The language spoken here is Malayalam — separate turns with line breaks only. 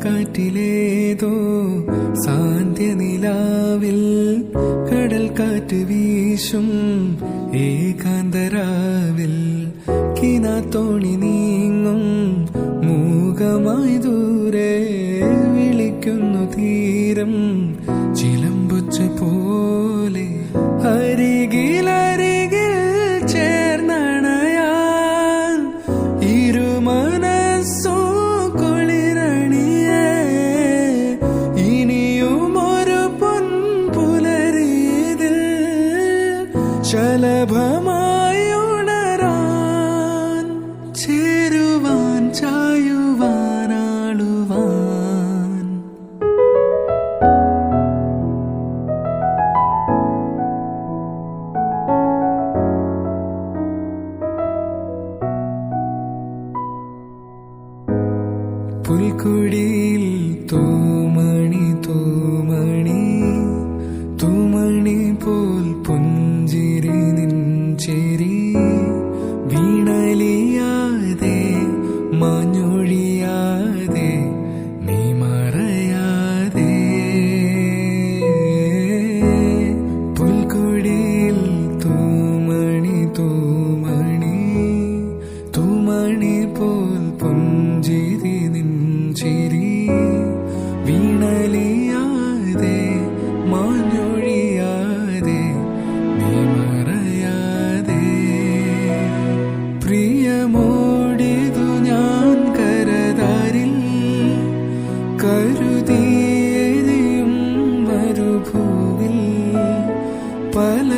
കാറ്റിലേതോ സാന്ധ്യനിലാവിൽ കടൽ കാറ്റ് വീശും ഏകാന്തരാവിൽ കിനാത്തോണി നീങ്ങും മൂകമായി ദൂരെ വിളിക്കുന്നു തീരം ചിലമ്പൊച്ച പോലെ അരികിലരികിൽ ചേർന്നണയാൻ ഇരുമനസ്സോ കൊളിരണിയേ ഇനിയുമൊരു പൊൻപുലരീതിൽ ശലഭമായി ഉണരാൻ ചേരുവാൻ ചായുവാനാളുവാൻ പുൽക്കുടിയിൽ തൂമണി തൂമണി തൂമണി പോൽ പുഞ്ചിരി നിൻചേരി വീണലിയാതെ മാഞ്ഞൊഴിയാതെ നീ മറയാതെ പുൽക്കുടിയിൽ തൂമണി തൂമണി തൂമണി പോൽ പുഞ്ചിരി ചിരി വീണലിയാതെ മാഞ്ഞൊഴിയാതെ നീ മറയാതെ പ്രിയമോടിതു ഞാൻ കരതാരിൽ കരുതിയെരിയും മരുഭൂവിൽ പല